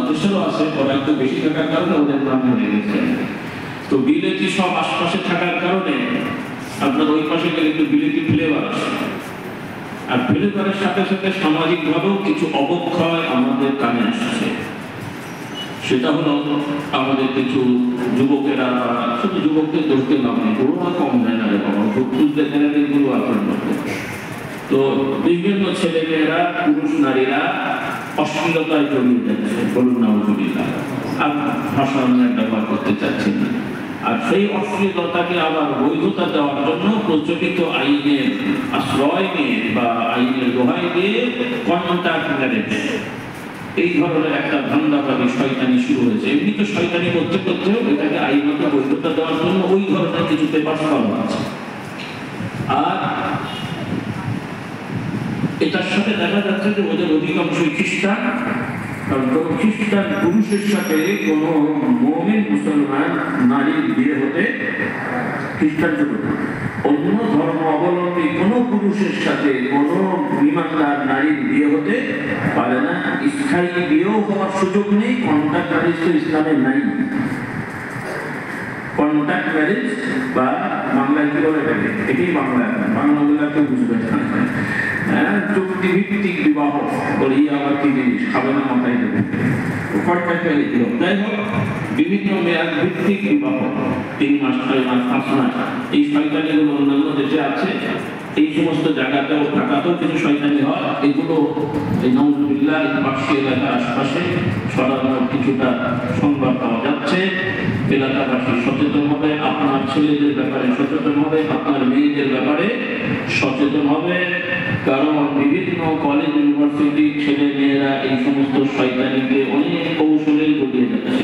বাংলাদেশেরও আছে, ওরা একটু বেশি থাকার কারণে ওদের নাম হয়ে গেছে। তো বিলেতি সব আশপাশে থাকার কারণে আপনার ওই পাশে গেলে একটু বিলেতি ফ্লেভার আসে। আর ফ্লেভারের সাথে সাথে সামাজিকভাবেও কিছু অবক্ষয় আমাদের কানে আসছে। সেটা হলো আমাদের কিছু যুবকেরা, শুধু যুবকদের ধরতে নামে পুরোনো কম যায় না রে বাবা, এগুলো আপনার মতো। তো বিভিন্ন ছেলেমেয়েরা, পুরুষ নারীরা অশ্লীলতায় জড়িয়ে যাচ্ছে, বলুন নাউজুবিল্লাহ। আর ভাষা আমি ব্যবহার করতে চাচ্ছি না। আর সেই অশ্লীলতাকে আবার বৈধতা দেওয়ার জন্য প্রচলিত আইনের আশ্রয় নিয়ে বা আইনের দোহাই দিয়ে কন্ট্রাক্ট ম্যারেজ, এই ধরনের একটা ধান্দাবাদী শয়তানি শুরু হয়েছে। এমনি তো শয়তানি করতে করতেও এটাকে আইনত বৈধতা দেওয়ার জন্য ওই ধরনের কিছু পেপার করা হচ্ছে। আর এটার সাথে দেখা যাচ্ছে যে ওদের অধিকাংশই খ্রিস্টান। কারণ কোনো খ্রিস্টান পুরুষের সাথে কোনো মুমিন মুসলমান নারীর বিয়ে হতে, খ্রিস্টান অন্য ধর্ম অবলম্বী কোনো পুরুষের সাথে কোনো ইমানদার নারীর বিয়ে হতে পারে না। স্থায়ী বিয়েও হওয়ার সুযোগ নেই। কন্ট্রাক্ট ম্যারেজ তো ইসলামে নাই। কন্ট্রাক্ট ম্যারেজ বা বাংলায় কি বলে থাকে, এটাই বাংলা কেউ বুঝবে না। চুক্তিভিত্তিক বিবাহ বলি আবার কি জিনিস খাবে না, মাথায় দেবে। যাই হোক, বিভিন্ন মেয়াদ ভিত্তিক বিবাহ, 3 মাস 6 মাস 5 মাস, এই শয়তানিগুলো অন্যান্য দেশে আছে। এই সমস্ত জায়গাতেও থাকাতেও কিছু শয়তানি হয়। এগুলো এই নাউজুবিল্লাহ পার্শ্বী এলাকার আশপাশে সরানোর কিছুটা সংবাদ পাওয়া যাচ্ছে। এলাকাবাসী সচেতন হবে, আপনার ছেলেদের ব্যাপারে সচেতন হবে, আপনার মেয়েদের ব্যাপারে সচেতন হবে। কারণ বিভিন্ন কলেজ ইউনিভার্সিটি ছেলে মেয়েরা এই সমস্ত শয়তানিকে অনেক কৌশলে গড়িয়ে যাচ্ছে।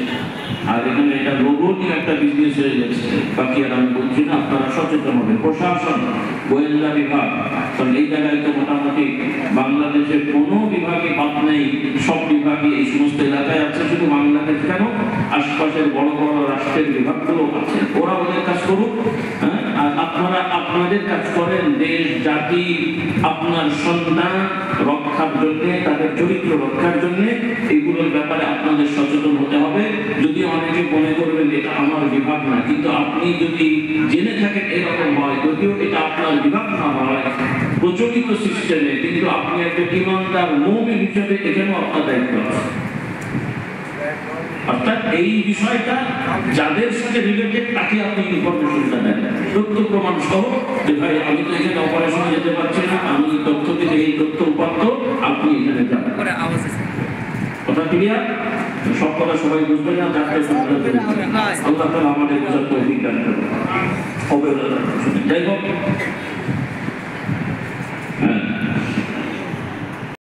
আর এখানে এটা রোবটই একটা বিজনেস হয়ে যাচ্ছে। বাকি আর আমি বলছি না, আপনারা সচেতন হবে। প্রশাসন, গোয়েন্দা বিভাগ, কারণ এই জায়গায় তো মোটামুটি বাংলাদেশের কোনো বিভাগে বাদ নেই, সব বিভাগই এই সমস্ত এলাকায় আছে। শুধু বাংলাদেশ কেন, আশপাশের বড় বড় রাষ্ট্রের বিভাগগুলো আছে। ওরা ওদের কাজ করুক, আর আপনারা আপনাদের কাজ করেন দেশ জাতি আপনার সন্তান রক্ষার জন্য, তাদের চরিত্র রক্ষার জন্য। এগুলোর ব্যাপারে আপনাদের সচেতন হতে হবে। যদি অনেকে মনে করবেন এটা আমার বিভাগ না, কিন্তু আপনি যদি জেনে থাকেন এরকম হয়, যদিও এটা আপনার বিভাগ না হয় প্রচলিত সিস্টেমে, কিন্তু আপনি একটা ইমানদার মুমিন হিসেবে এখানেও আপনার দায়িত্ব আছে। অর্থাৎ এই বিষয়টা যাদের সাথে রিলেটেড তাকে আপনি ইনফরমেশনটা দেন, তথ্য প্রমাণ সহ, যে ভাই আমি তো এখানে অপারেশনে যেতে পারছি না, আমি তথ্য দিতে এই তথ্য উপাত্ত, আপনি এখানে যান। কথা ক্লিয়ার? সব কথা সবাই বুঝবে না, আল্লাহ তাআলা আমাদের বোঝার তৌফিক দান করুন। যাই হোক,